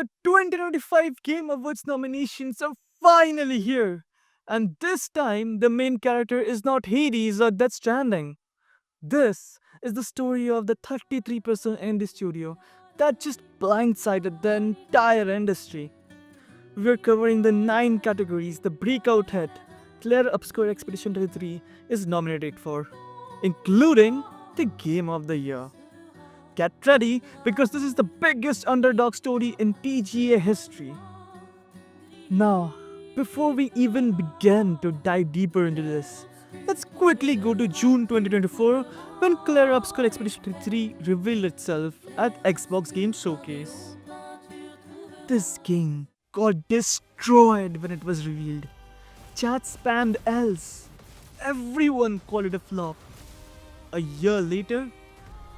The 2025 Game Awards nominations are finally here. And this time, the main character is not Hades or Death Stranding. This is the story of the 33% indie studio that just blindsided the entire industry. We're covering the 9 categories the breakout hit Clair Obscur Expedition 33 is nominated for, including the Game of the Year. Get ready because this is the biggest underdog story in TGA history. Now, before we even begin to dive deeper into this, let's quickly go to June 2024 when Clair Obscur Expedition 33 revealed itself at Xbox Game Showcase. This game got destroyed when it was revealed. Chat spammed else. Everyone called it a flop. A year later,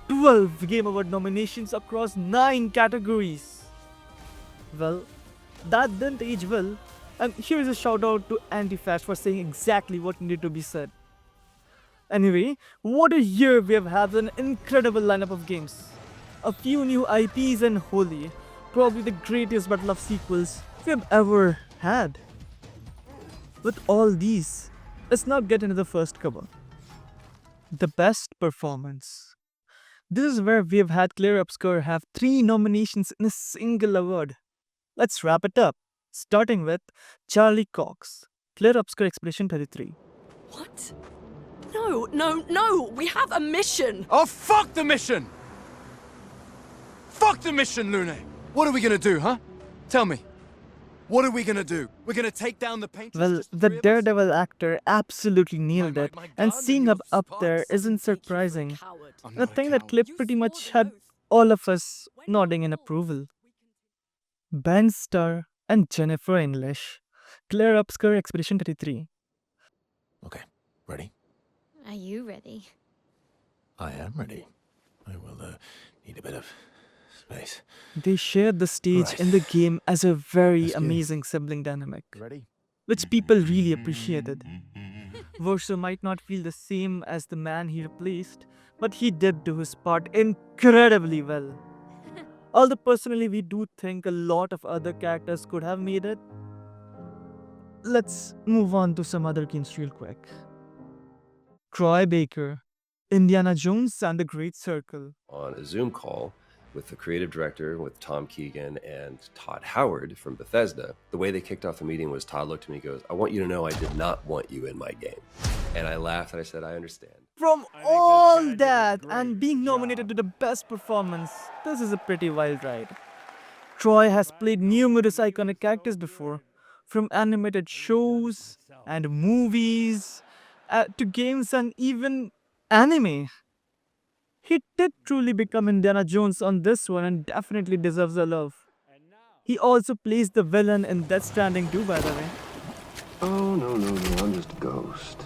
12 Game Award nominations across 9 categories. Well, that didn't age well, and here's a shout out to Antifash for saying exactly what needed to be said. Anyway, what a year we have had, an incredible lineup of games. A few new IPs and holy, probably the greatest battle of sequels we have ever had. With all these, let's now get into the first cover. The best performance. This is where we have had Clair Obscur have 3 nominations in a single award. Let's wrap it up, starting with Charlie Cox, Clair Obscur Expedition 33. What? No, we have a mission! Oh, fuck the mission! Fuck the mission, Lune! What are we gonna do, huh? Tell me. What are we gonna do? We're gonna take down the painters? Well, just the three of us? Daredevil actor absolutely nailed it, my and God, seeing you're him up there fast. isn't surprising. Coward. I'm The not a thing that coward. clip You pretty swore much the had oath. all of us nodding in approval. Ben Starr and Jennifer English, Clair Obscur Expedition 33. Okay, ready? Are you ready? I am ready. I will need a bit of space. They shared the stage Right. in the game as a very Let's get it. amazing sibling dynamic, Ready? which people really appreciated. Verso might not feel the same as the man he replaced, but he did do his part incredibly well. Although personally we do think a lot of other characters could have made it. Let's move on to some other games real quick. Troy Baker, Indiana Jones and the Great Circle. On a Zoom call with the creative director, with Tom Keegan and Todd Howard from Bethesda. The way they kicked off the meeting was Todd looked at me and goes, "I want you to know I did not want you in my game." And I laughed and I said, "I understand." From all that and being nominated to the best performance, this is a pretty wild ride. Troy has played numerous iconic characters before, from animated shows and movies to games and even anime. He did truly become Indiana Jones on this one and definitely deserves the love. He also plays the villain in Death Stranding 2, by the way. Oh, no, I'm just a ghost.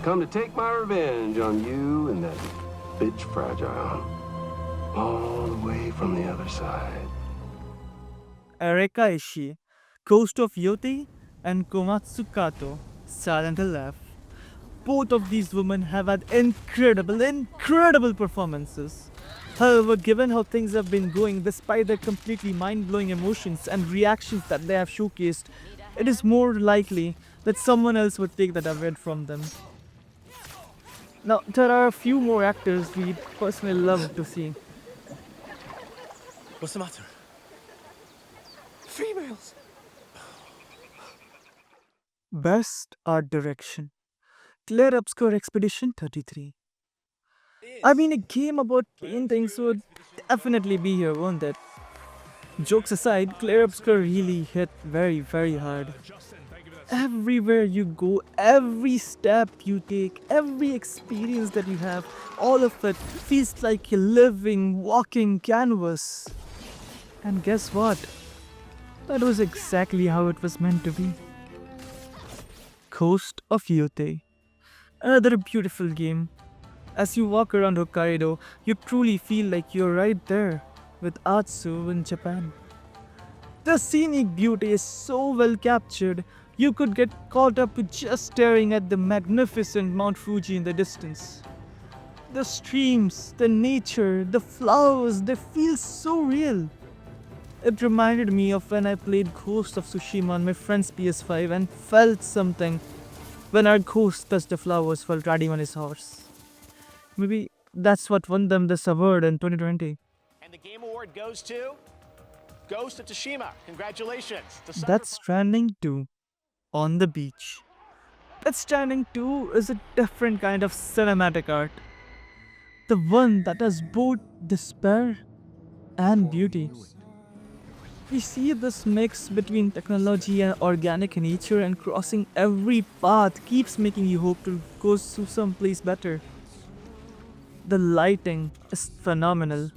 Come to take my revenge on you and that bitch Fragile. All the way from the other side. Erika Ishii, Ghost of Yote, and Komatsu Kato, Silent Hill F. Both of these women have had incredible performances. However, given how things have been going, despite their completely mind-blowing emotions and reactions that they have showcased, it is more likely that someone else would take that award from them. Now, there are a few more actors we personally love to see. What's the matter? Females! Best Art Direction, Clair Obscur Expedition 33. I mean, a game about paintings would definitely be here, won't it? Jokes aside, Clair Obscur really hit very hard. Everywhere you go, every step you take, every experience that you have, all of it feels like a living, walking canvas. And guess what? That was exactly how it was meant to be. Ghost of Yote. Another beautiful game. As you walk around Hokkaido, you truly feel like you're right there with Atsu in Japan. The scenic beauty is so well captured, you could get caught up with just staring at the magnificent Mount Fuji in the distance. The streams, the nature, the flowers, they feel so real. It reminded me of when I played Ghost of Tsushima on my friend's PS5 and felt something when our ghost touched the flowers while riding on his horse. Maybe that's what won them this award in 2020. And the Game Award goes to Ghost of Tsushima. Congratulations. To That's Stranding 2 on the beach. That's Stranding 2 is a different kind of cinematic art. The one that has both despair and beauty. We see this mix between technology and organic nature, and crossing every path keeps making you hope to go to someplace better. The lighting is phenomenal.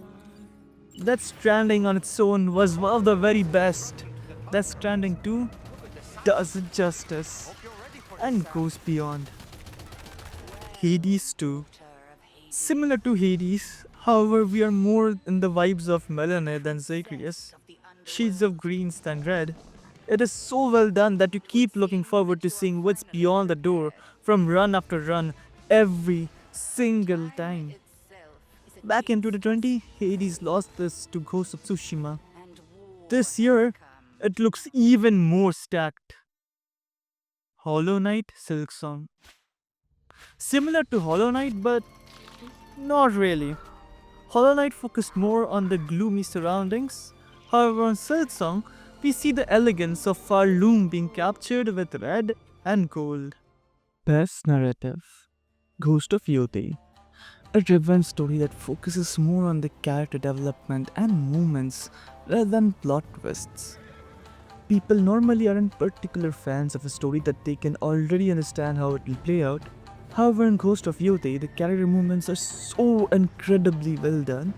That Stranding on its own was one of the very best. That Stranding 2 does it justice and goes beyond. Hades 2. Similar to Hades, however, we are more in the vibes of Melanie than Zacharias. Shades of greens than red. It is so well done that you keep looking forward to seeing what's beyond the door from run after run every single time. Back in 2020, Hades lost this to Ghost of Tsushima. This year, it looks even more stacked. Hollow Knight Silksong. Similar to Hollow Knight, but not really. Hollow Knight focused more on the gloomy surroundings. However, on Silksong, we see the elegance of Farloom being captured with red and gold. Best Narrative. Ghost of Yoti. A revenge story that focuses more on the character development and moments rather than plot twists. People normally aren't particular fans of a story that they can already understand how it will play out. However, in Ghost of Yoti, the character movements are so incredibly well done,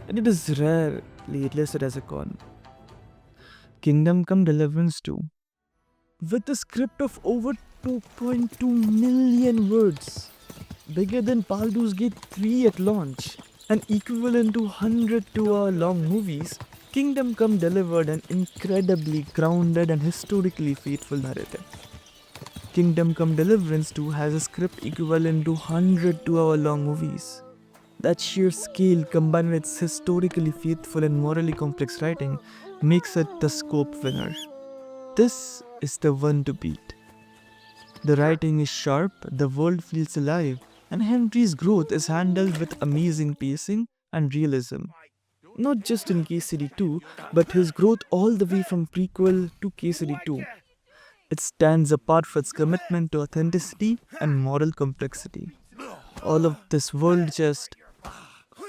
and it is rarely listed as a con. Kingdom Come Deliverance 2. With a script of over 2.2 million words, bigger than Baldur's Gate 3 at launch, and equivalent to 100 2-hour long movies, Kingdom Come delivered an incredibly grounded and historically faithful narrative. Kingdom Come Deliverance 2 has a script equivalent to 100 2-hour long movies. That sheer scale combined with its historically faithful and morally complex writing makes it the scope winner. This is the one to beat. The writing is sharp, the world feels alive, and Henry's growth is handled with amazing pacing and realism. Not just in KCD 2, but his growth all the way from prequel to KCD 2. It stands apart for its commitment to authenticity and moral complexity. All of this world just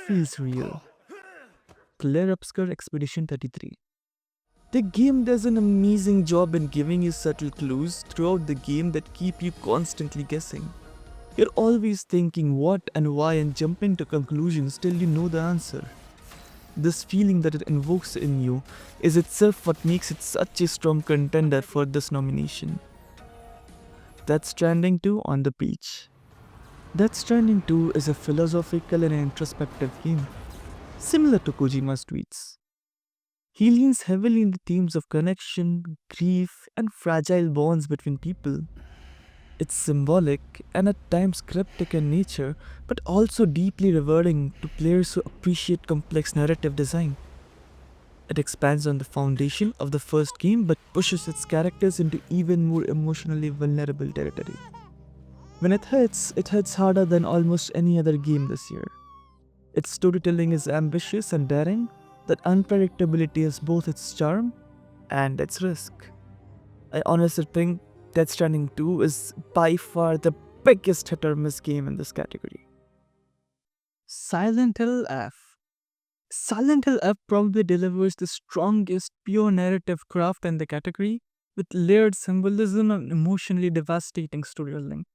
feels real. Clair Obscur Expedition 33. The game does an amazing job in giving you subtle clues throughout the game that keep you constantly guessing. You're always thinking what and why and jumping to conclusions till you know the answer. This feeling that it invokes in you is itself what makes it such a strong contender for this nomination. That's Stranding 2 on the beach. Death Stranding 2 is a philosophical and introspective game, similar to Kojima's tweets. He leans heavily in the themes of connection, grief, and fragile bonds between people. It's symbolic and at times cryptic in nature, but also deeply rewarding to players who appreciate complex narrative design. It expands on the foundation of the first game but pushes its characters into even more emotionally vulnerable territory. When it hits harder than almost any other game this year. Its storytelling is ambitious and daring, that unpredictability is both its charm and its risk. I honestly think Death Stranding 2 is by far the biggest hit or miss game in this category. Silent Hill F. Silent Hill F probably delivers the strongest pure narrative craft in the category, with layered symbolism and emotionally devastating storytelling.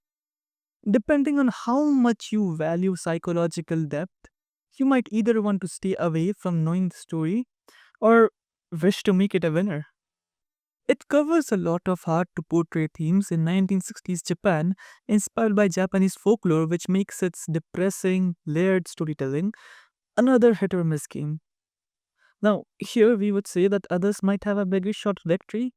Depending on how much you value psychological depth, you might either want to stay away from knowing the story or wish to make it a winner. It covers a lot of hard to portray themes in 1960s Japan, inspired by Japanese folklore, which makes its depressing, layered storytelling another hit or miss game. Now, here we would say that others might have a bigger shot at victory.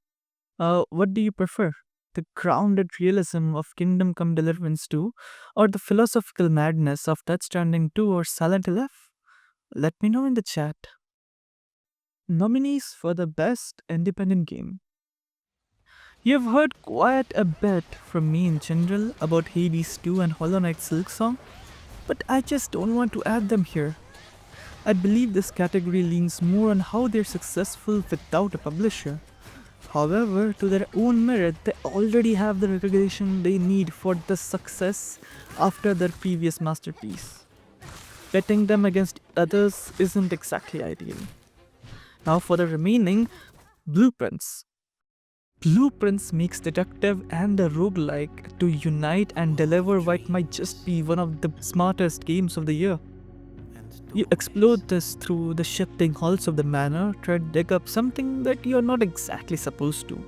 What do you prefer? The grounded realism of Kingdom Come Deliverance 2, or the philosophical madness of Death Stranding 2 or Silent Hill F? Let me know in the chat. Nominees for the Best Independent Game. You've heard quite a bit from me in general about Hades 2 and Hollow Knight Silksong, but I just don't want to add them here. I believe this category leans more on how they're successful without a publisher. However, to their own merit, they already have the recognition they need for the success after their previous masterpiece. Betting them against others isn't exactly ideal. Now for the remaining, Blueprints. Blueprints makes Detective and the roguelike to unite and deliver what might just be one of the smartest games of the year. You explore this through the shifting halls of the manor, try to dig up something that you're not exactly supposed to.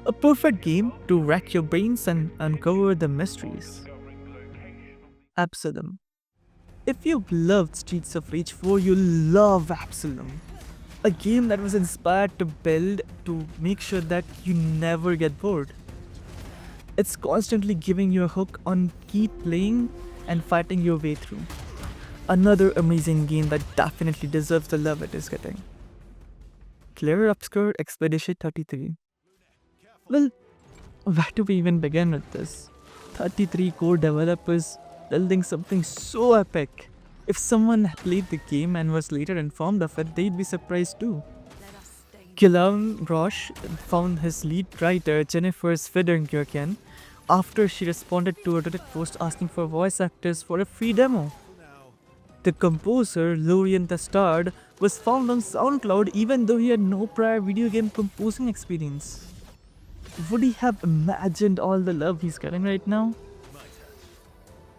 A perfect game to rack your brains and uncover the mysteries. Absalom. If you loved Streets of Rage 4, you'll love Absalom. A game that was inspired to build to make sure that you never get bored. It's constantly giving you a hook on keep playing and fighting your way through. Another amazing game that definitely deserves the love it is getting. Clair Obscur Expedition 33. Well, where do we even begin with this? 33 core developers building something so epic. If someone played the game and was later informed of it, they'd be surprised too. Guillaume Roche found his lead writer Jennifer Svidengurken after she responded to a Reddit post asking for voice actors for a free demo. The composer, Lorien Testard, was found on SoundCloud even though he had no prior video game composing experience. Would he have imagined all the love he's getting right now?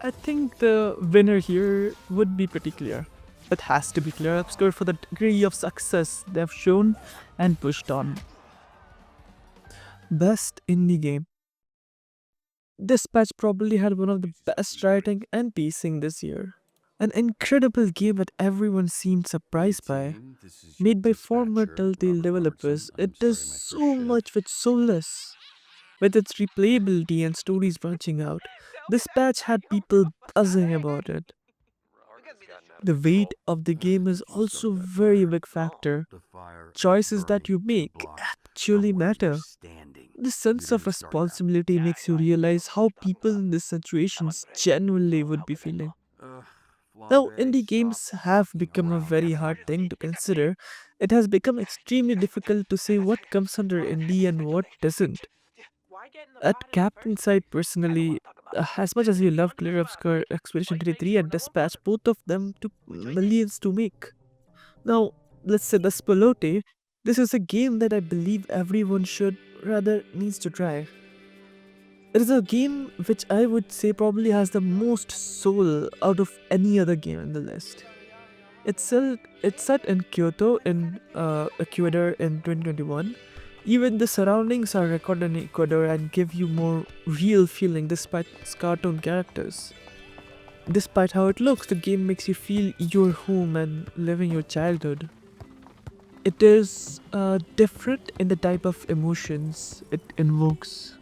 I think the winner here would be pretty clear. It has to be Clair Obscur for the degree of success they've shown and pushed on. Best Indie Game. Dispatch probably had one of the best writing and pacing this year. An incredible game that everyone seemed surprised by. Made by former Telltale developers, it does so much with so less. With its replayability and stories branching out, this patch had people buzzing about it. The weight of the game is also a very big factor. Choices that you make actually matter. The sense of responsibility makes you realize how people in these situations genuinely would be feeling. Now, indie games have become a very hard thing to consider. It has become extremely difficult to say what comes under indie and what doesn't. At Captain side, personally, as much as we love Clair Obscur, Expedition 33 and Dispatch, both of them took millions to make. Now, let's say the Spolote, this is a game that I believe everyone should, rather, needs to try. It is a game which I would say probably has the most soul out of any other game in the list. It's set in Kyoto in Ecuador in 2021. Even the surroundings are recorded in Ecuador and give you more real feeling despite its cartoon characters. Despite how it looks, the game makes you feel you're home and living your childhood. It is different in the type of emotions it invokes.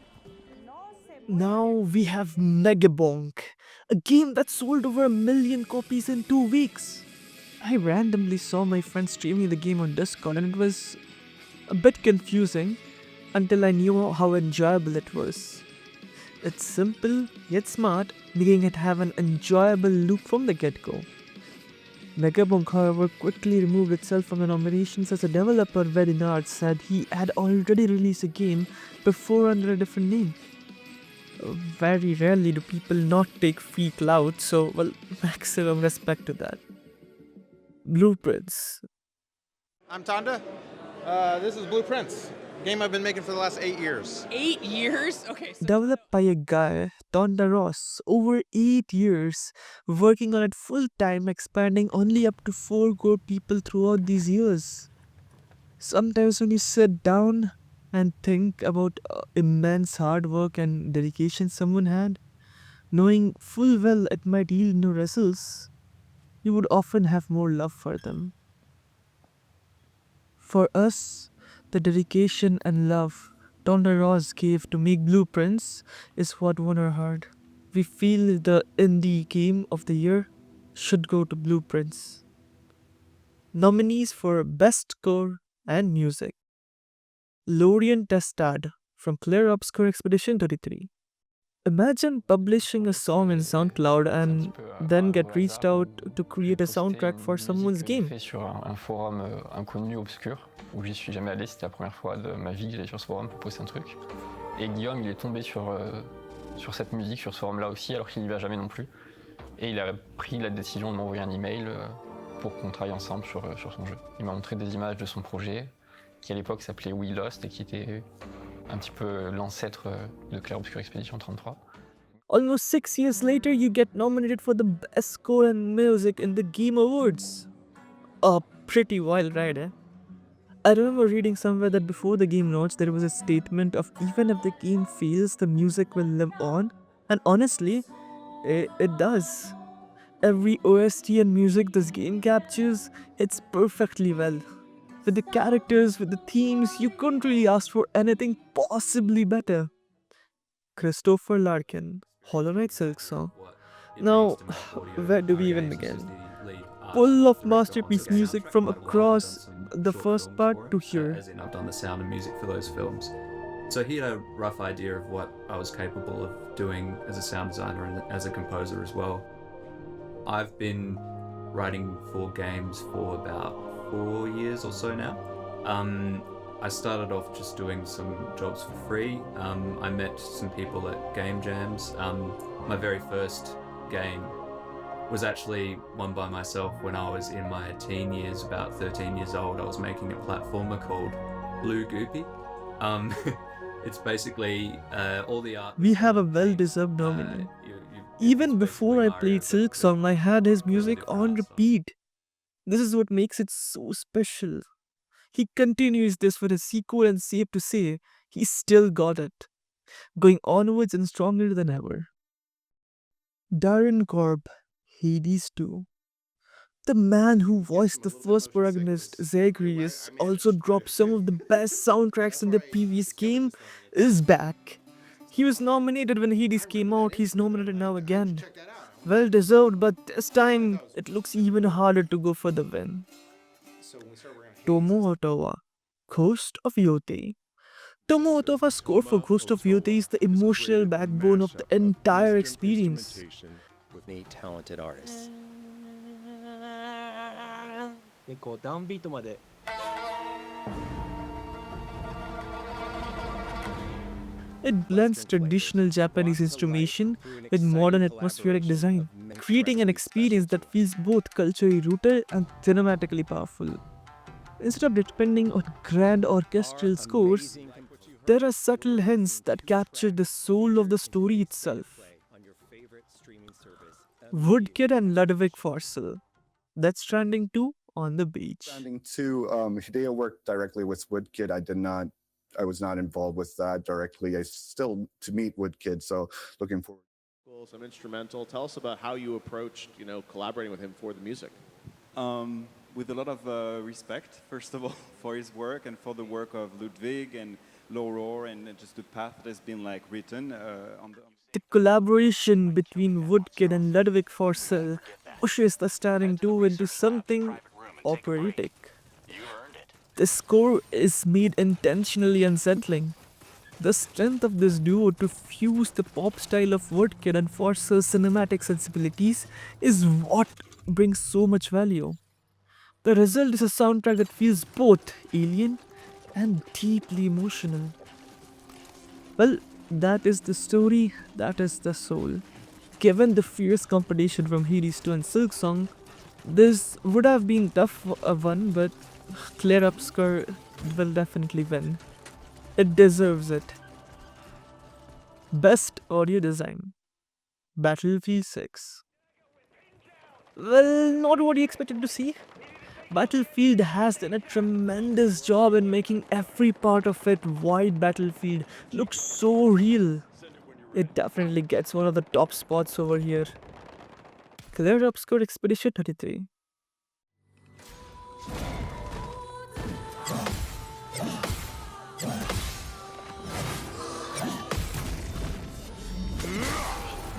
Now we have Megabonk, a game that sold over 1 million copies in 2 weeks. I randomly saw my friend streaming the game on Discord and it was a bit confusing until I knew how enjoyable it was. It's simple yet smart, making it have an enjoyable loop from the get-go. Megabonk, however, quickly removed itself from the nominations as a developer Vedinard said he had already released a game before under a different name. Very rarely do people not take free clout, so well, maximum respect to that. Blueprints. I'm Tonda. This is Blueprints, game I've been making for the last 8 years. 8 years? Okay. Developed by a guy, Tonda Ross, over 8 years, working on it full time, expanding only up to 4 core people throughout these years. Sometimes when you sit down and think about immense hard work and dedication someone had, knowing full well it might yield no results, you would often have more love for them. For us, the dedication and love Tonda Ross gave to make Blueprints is what won our heart. We feel the indie game of the year should go to Blueprints. Nominees for Best Score and Music: Lorien Testad from Clair Obscur Expedition 33. Imagine publishing a song in SoundCloud and then get reached out to create a soundtrack for someone's game. Fait sur un forum inconnu obscur où j'y suis jamais allé, c'était la première fois de ma vie que j'allais sur ce forum pour poster un truc. Et Guillaume, il est tombé sur cette musique, sur ce forum-là aussi, alors qu'il n'y va jamais non plus. Et il a pris la décision de m'envoyer un email pour qu'on travaille ensemble sur son jeu. Il m'a montré des images de son projet, qui à l'époque s'appelait We Lost et qui était un petit peu l'ancêtre de Clair Obscur Expedition 33. Almost 6 years later, you get nominated for the Best Score and Music in the Game Awards. A pretty wild ride, eh? I remember reading somewhere that before the game launched, there was a statement of even if the game fails, the music will live on. And honestly, it does. Every OST and music this game captures, it's perfectly well. With the characters, with the themes, you couldn't really ask for anything possibly better. Christopher Larkin, Hollow Knight Silksong. Now, where do we even begin? Full of masterpiece music from across the first part to here. As in, I've done the sound and music for those films. So he had a rough idea of what I was capable of doing as a sound designer and as a composer as well. I've been writing for games for about 4 years or so now. I started off just doing some jobs for free. I met some people at game jams. My very first game was actually one by myself when I was in my teen years, about 13 years old. I was making a platformer called Blue Goopy. It's basically all the art. We have a well-deserved nominee. Even before I played Silksong, I had his music on repeat. This is what makes it so special. He continues this for a sequel and safe to say, he still got it. Going onwards and stronger than ever. Darren Korb, Hades 2. The man who voiced the first protagonist, Zagreus, also dropped some of the best soundtracks in the previous game, is back. He was nominated when Hades came out, he's nominated now again. Well deserved, but this time it looks even harder to go for the win. Tomo Ottawa, Ghost of Yote. Tomo Ottawa's score for Ghost of Yote is the emotional backbone of the entire experience. With 8 talented artists. It blends traditional Japanese instrumentation with modern atmospheric design, creating an experience that feels both culturally rooted and cinematically powerful. Instead of depending on grand orchestral scores, there are subtle hints that capture the soul of the story itself. Woodkid and Ludwig Forssell. That's Stranding 2 on the beach. Stranding 2, Hideo worked directly with Woodkid. I was not involved with that directly. I still to meet Woodkid, so looking forward. Some instrumental. Tell us about how you approached, collaborating with him for the music. With a lot of respect, first of all, for his work and for the work of Ludwig and Lauror and just the path that has been written on the. The collaboration between Woodkid and Ludwig Forssell pushes the Stranding 2 into something operatic. The score is made intentionally unsettling. The strength of this duo to fuse the pop style of Woodkid and Forssell's cinematic sensibilities is what brings so much value. The result is a soundtrack that feels both alien and deeply emotional. Well, that is the story, that is the soul. Given the fierce competition from Hades 2 and Silksong, this would have been tough one, but Clair Obscur will definitely win. It deserves it. Best Audio Design, Battlefield 6. Well, not what you expected to see. Battlefield has done a tremendous job in making every part of it, White Battlefield, look so real. It definitely gets one of the top spots over here. Clair Obscur Expedition 33.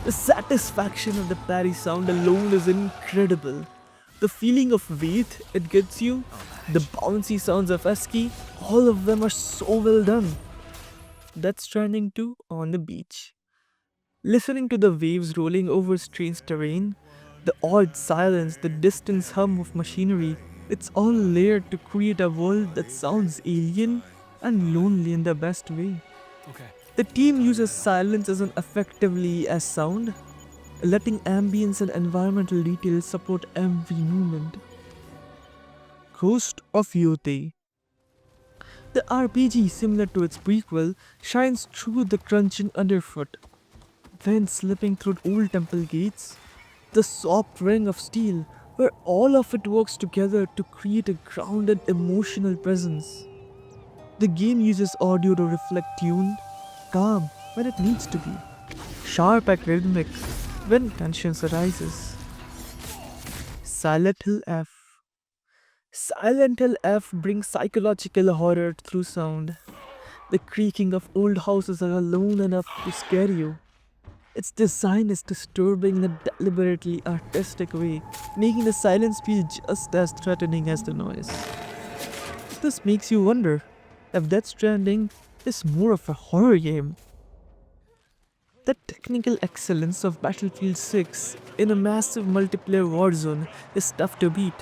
The satisfaction of the parry sound alone is incredible. The feeling of weight it gives you, the bouncy sounds of ASCII, all of them are so well done. Death Stranding 2 on the beach. Listening to the waves rolling over strange terrain, the odd silence, the distant hum of machinery, it's all layered to create a world that sounds alien and lonely in the best way. Okay. The team uses silence as effectively as sound, letting ambience and environmental details support every movement. Ghost of Yotei. The RPG, similar to its prequel, shines through the crunching underfoot. When slipping through old temple gates, the soft ring of steel, where all of it works together to create a grounded emotional presence. The game uses audio to reflect tune, calm when it needs to be, sharp and rhythmic when tension arises. Silent Hill F. Silent Hill F brings psychological horror through sound. The creaking of old houses are alone enough to scare you. Its design is disturbing in a deliberately artistic way, making the silence feel just as threatening as the noise. This makes you wonder if Death Stranding is more of a horror game. The technical excellence of Battlefield 6 in a massive multiplayer warzone is tough to beat.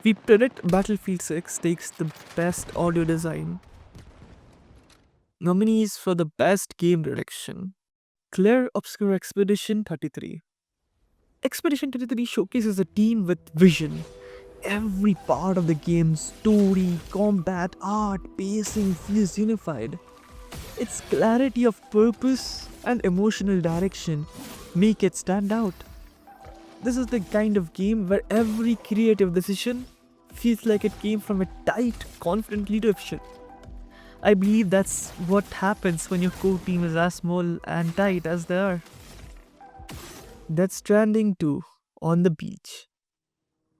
We predict Battlefield 6 takes the best audio design. Nominees for the best game direction. Clair Obscur Expedition 33. Expedition 33 showcases a team with vision. Every part of the game's story, combat, art, pacing feels unified. Its clarity of purpose and emotional direction make it stand out. This is the kind of game where every creative decision feels like it came from a tight, confident leadership. I believe that's what happens when your core team is as small and tight as they are. Death Stranding 2 on the beach.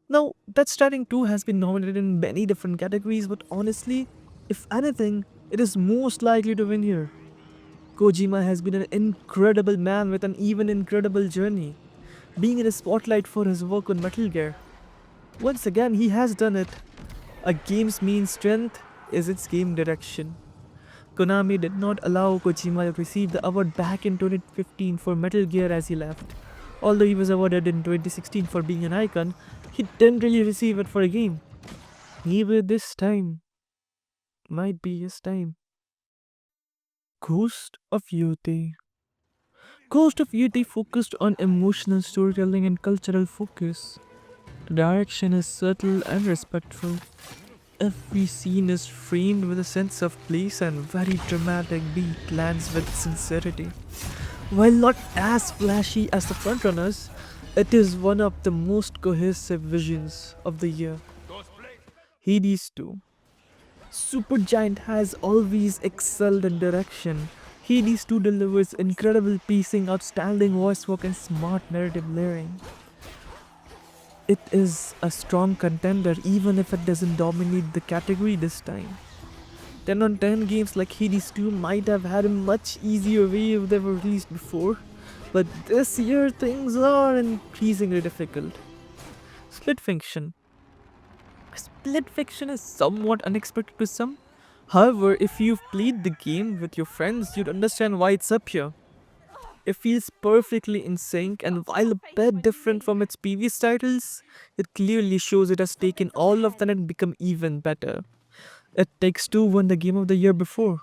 Now, Death Stranding 2 has been nominated in many different categories, but honestly, if anything, it is most likely to win here. Kojima has been an incredible man with an even incredible journey, being in the spotlight for his work on Metal Gear. Once again, he has done it. A game's main strength is its game direction. Konami did not allow Kojima to receive the award back in 2015 for Metal Gear as he left. Although he was awarded in 2016 for being an icon, he didn't really receive it for a game. Maybe this time might be his time. Ghost of Yotei. Ghost of Yotei focused on emotional storytelling and cultural focus. The direction is subtle and respectful. Every scene is framed with a sense of place and very dramatic beat lands with sincerity. While not as flashy as the frontrunners, it is one of the most cohesive visions of the year. Hades 2. Supergiant has always excelled in direction. Hades 2 delivers incredible pacing, outstanding voice work and smart narrative layering. It is a strong contender even if it doesn't dominate the category this time. 10 on 10 games like Hades 2 might have had a much easier way if they were released before, but this year things are increasingly difficult. Split Fiction. Split Fiction is somewhat unexpected to some. However, if you've played the game with your friends, you'd understand why it's up here. It feels perfectly in sync, and while a bit different from its previous titles, it clearly shows it has taken all of that and become even better. It Takes Two won the Game of the Year before.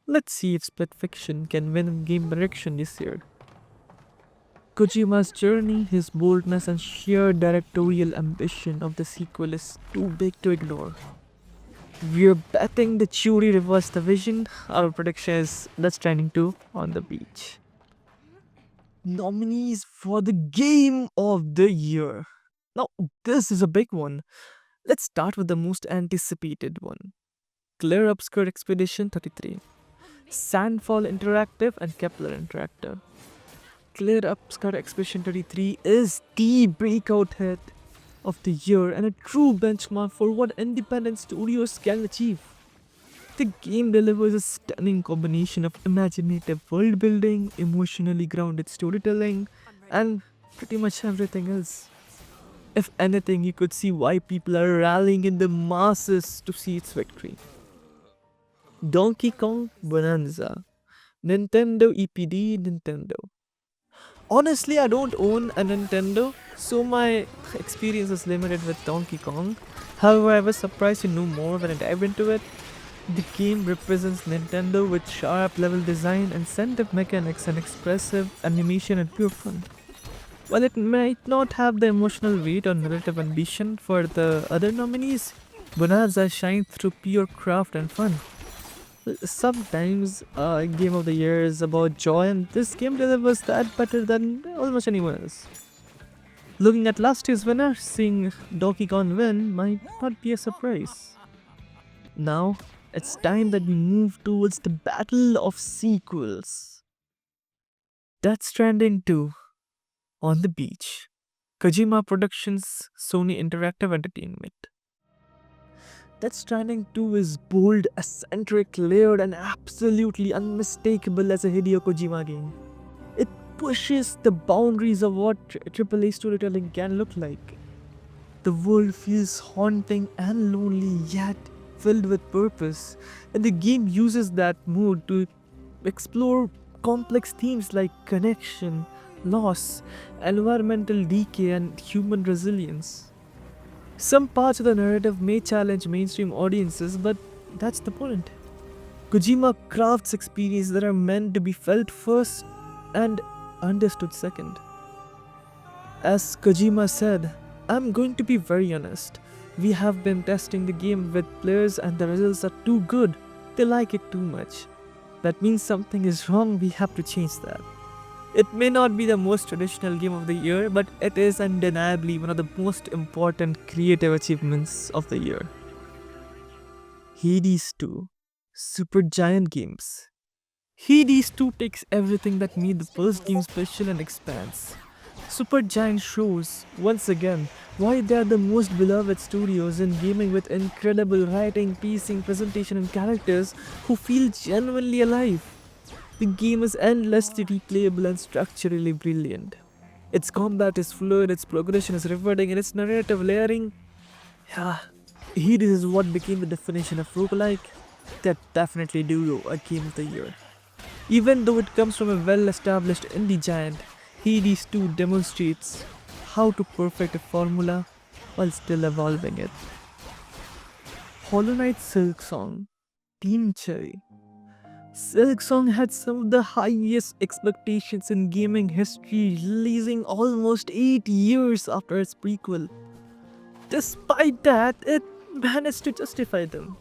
Let's see if Split Fiction can win in game direction this year. Kojima's journey, his boldness and sheer directorial ambition of the sequel is too big to ignore. We're betting the jury reversed the vision. Our prediction is Death Stranding 2 on the beach. Nominees for the Game of the Year. Now, this is a big one. Let's start with the most anticipated one. Clair Obscur Expedition 33. Sandfall Interactive and Kepler Interactive. Clair Obscur Expedition 33 is the breakout hit of the year and a true benchmark for what independent studios can achieve. The game delivers a stunning combination of imaginative world building, emotionally grounded storytelling, and pretty much everything else. If anything, you could see why people are rallying in the masses to see its victory. Donkey Kong Bonanza. Nintendo EPD Nintendo. Honestly, I don't own a Nintendo, so my experience is limited with Donkey Kong. However, I was surprised to know more when I dived into it. The game represents Nintendo with sharp level design, incentive mechanics, and expressive animation and pure fun. While it might not have the emotional weight or narrative ambition for the other nominees, Bonanza shines through pure craft and fun. Sometimes Game of the Year is about joy, and this game delivers that better than almost anyone else. Looking at last year's winner, seeing Donkey Kong win might not be a surprise. Now, it's time that we move towards the battle of sequels. Death Stranding 2, On the Beach. Kojima Productions, Sony Interactive Entertainment. Death Stranding 2 is bold, eccentric, layered, and absolutely unmistakable as a Hideo Kojima game. It pushes the boundaries of what AAA storytelling can look like. The world feels haunting and lonely, yet filled with purpose, and the game uses that mood to explore complex themes like connection, loss, environmental decay, and human resilience. Some parts of the narrative may challenge mainstream audiences, but that's the point. Kojima crafts experiences that are meant to be felt first and understood second. As Kojima said, I'm going to be very honest. We have been testing the game with players and the results are too good. They like it too much. That means something is wrong, we have to change that. It may not be the most traditional game of the year, but it is undeniably one of the most important creative achievements of the year. Hades 2, Supergiant Games. Hades 2 takes everything that made the first game special and expands. Supergiant shows, once again, why they are the most beloved studios in gaming, with incredible writing, pacing, presentation, and characters who feel genuinely alive. The game is endlessly replayable and structurally brilliant. Its combat is fluid, its progression is rewarding, and its narrative layering, Hades is what became the definition of roguelike. That definitely do a game of the year. Even though it comes from a well-established indie giant, Hades 2 demonstrates how to perfect a formula while still evolving it. Hollow Knight Silksong, Team Cherry. Silksong had some of the highest expectations in gaming history, releasing almost 8 years after its prequel. Despite that, it managed to justify them.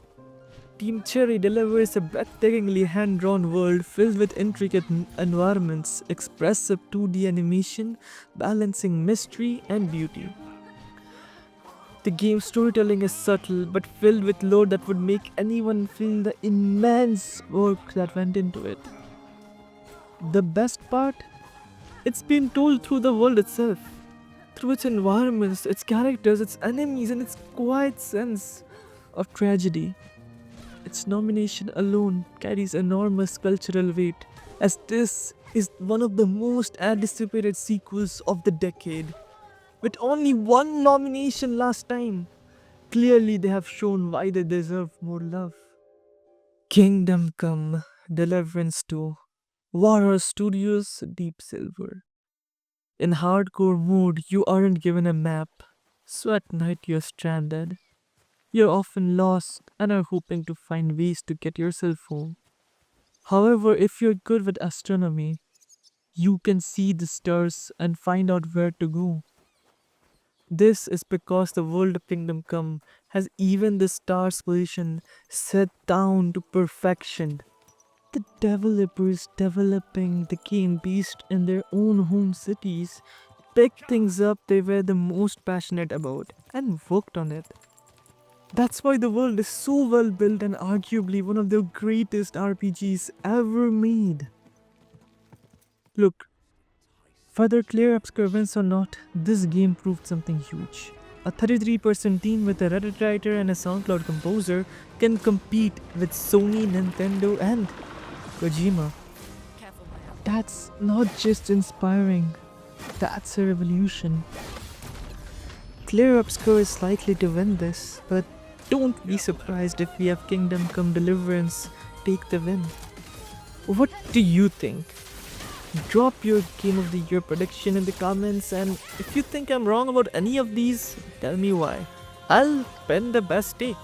Team Cherry delivers a breathtakingly hand-drawn world filled with intricate environments, expressive 2D animation, balancing mystery and beauty. The game's storytelling is subtle but filled with lore that would make anyone feel the immense work that went into it. The best part? It's been told through the world itself. Through its environments, its characters, its enemies, and its quiet sense of tragedy. Its nomination alone carries enormous cultural weight, as this is one of the most anticipated sequels of the decade. With only one nomination last time, clearly they have shown why they deserve more love. Kingdom Come, Deliverance 2, Warhorse Studios, Deep Silver. In hardcore mode, you aren't given a map, so at night you're stranded. You're often lost and are hoping to find ways to get yourself home. However, if you're good with astronomy, you can see the stars and find out where to go. This is because the world of Kingdom Come has even the stars' position set down to perfection. The developers developing the game based in their own home cities picked things up they were the most passionate about and worked on it. That's why the world is so well built and arguably one of the greatest RPGs ever made. Look, whether Clair Obscur wins or not, this game proved something huge. A 33% team with a Reddit writer and a SoundCloud composer can compete with Sony, Nintendo, and Kojima. That's not just inspiring, that's a revolution. Clair Obscur is likely to win this, but don't be surprised if we have Kingdom Come Deliverance take the win. What do you think? Drop your Game of the Year prediction in the comments, and if you think I'm wrong about any of these, tell me why. I'll pen the best take.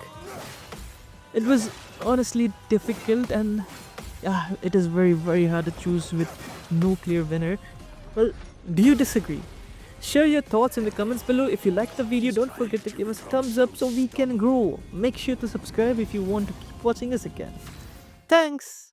It was honestly difficult, and it is very hard to choose with no clear winner. Well, do you disagree? Share your thoughts in the comments below. If you liked the video, don't forget to give us a thumbs up so we can grow. Make sure to subscribe if you want to keep watching us again. Thanks!